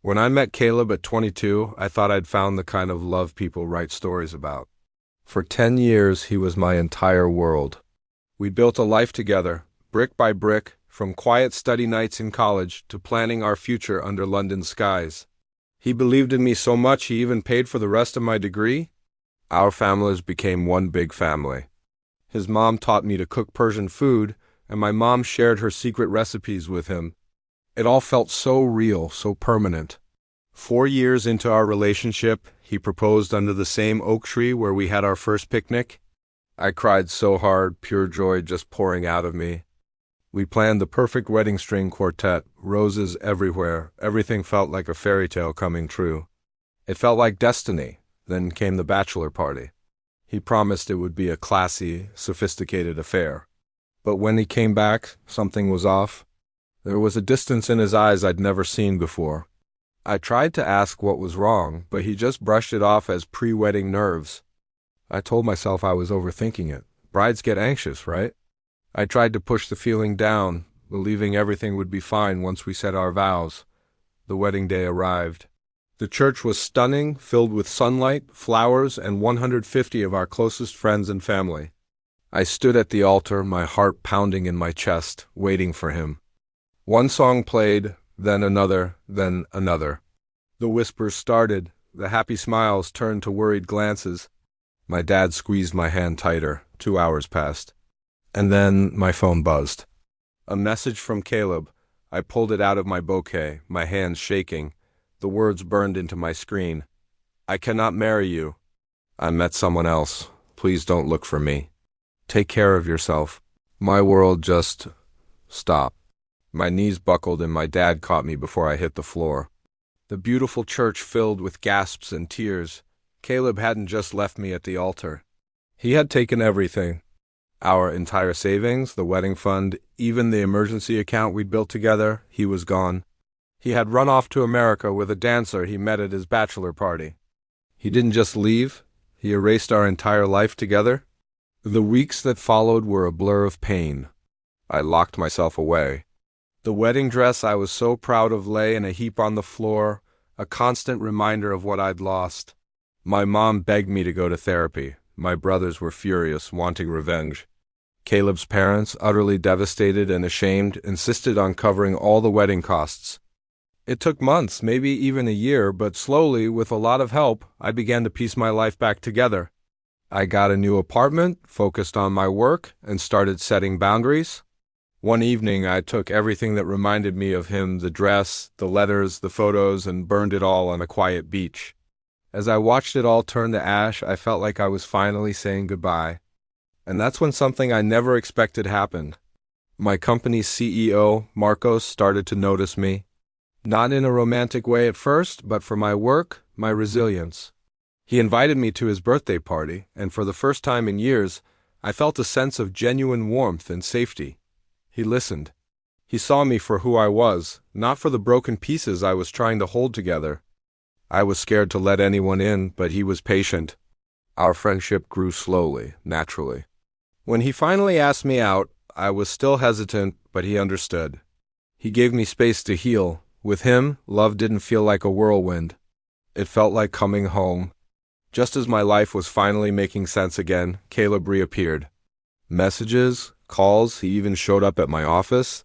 When I met Caleb at 22, I thought I'd found the kind of love people write stories about. For 10 years, he was my entire world. We built a life together, brick by brick, from quiet study nights in college to planning our future under London skies. He believed in me so much he even paid for the rest of my degree. Our families became one big family. His mom taught me to cook Persian food, and my mom shared her secret recipes with him. It all felt so real, so permanent. 4 years into our relationship, he proposed under the same oak tree where we had our first picnic. I cried so hard, pure joy just pouring out of me. We planned the perfect wedding string quartet, roses everywhere. Everything felt like a fairy tale coming true. It felt like destiny. Then came the bachelor party. He promised it would be a classy, sophisticated affair. But when he came back, something was off. There was a distance in his eyes I'd never seen before. I tried to ask what was wrong, but he just brushed it off as pre-wedding nerves. I told myself I was overthinking it. Brides get anxious, right? I tried to push the feeling down, believing everything would be fine once we said our vows. The wedding day arrived. The church was stunning, filled with sunlight, flowers, and 150 of our closest friends and family. I stood at the altar, my heart pounding in my chest, waiting for him. One song played, then another, then another. The whispers started, the happy smiles turned to worried glances. My dad squeezed my hand tighter. 2 hours passed. And then my phone buzzed. A message from Caleb. I pulled it out of my bouquet, my hands shaking. The words burned into my screen. I cannot marry you. I met someone else. Please don't look for me. Take care of yourself. My world just stopped. My knees buckled and my dad caught me before I hit the floor. The beautiful church filled with gasps and tears. Caleb hadn't just left me at the altar. He had taken everything. Our entire savings, the wedding fund, even the emergency account we'd built together, he was gone. He had run off to America with a dancer he met at his bachelor party. He didn't just leave, he erased our entire life together. The weeks that followed were a blur of pain. I locked myself away. The wedding dress I was so proud of lay in a heap on the floor, a constant reminder of what I'd lost. My mom begged me to go to therapy. My brothers were furious, wanting revenge. Caleb's parents, utterly devastated and ashamed, insisted on covering all the wedding costs. It took months, maybe even a year, but slowly, with a lot of help, I began to piece my life back together. I got a new apartment, focused on my work, and started setting boundaries. One evening, I took everything that reminded me of him, the dress, the letters, the photos, and burned it all on a quiet beach. As I watched it all turn to ash, I felt like I was finally saying goodbye. And that's when something I never expected happened. My company's CEO, Marcos, started to notice me. Not in a romantic way at first, but for my work, my resilience. He invited me to his birthday party, and for the first time in years, I felt a sense of genuine warmth and safety. He listened. He saw me for who I was, not for the broken pieces I was trying to hold together. I was scared to let anyone in, but he was patient. Our friendship grew slowly, naturally. When he finally asked me out, I was still hesitant, but he understood. He gave me space to heal. With him, love didn't feel like a whirlwind. It felt like coming home. Just as my life was finally making sense again, Caleb reappeared. Messages, calls, he even showed up at my office.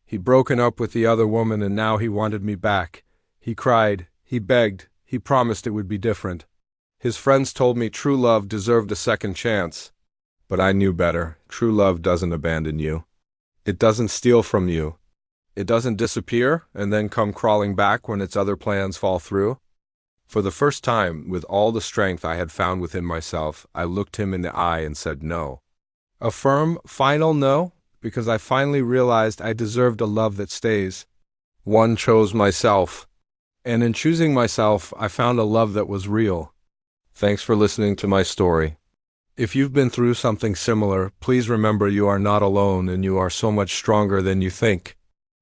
He'd broken up with the other woman and now he wanted me back. He cried, he begged, he promised it would be different. His friends told me true love deserved a second chance. But I knew better. True love doesn't abandon you. It doesn't steal from you. It doesn't disappear and then come crawling back when its other plans fall through. For the first time, with all the strength I had found within myself, I looked him in the eye and said no. A firm, final no, because I finally realized I deserved a love that stays. One chose myself. And in choosing myself, I found a love that was real. Thanks for listening to my story. If you've been through something similar, please remember you are not alone and you are so much stronger than you think.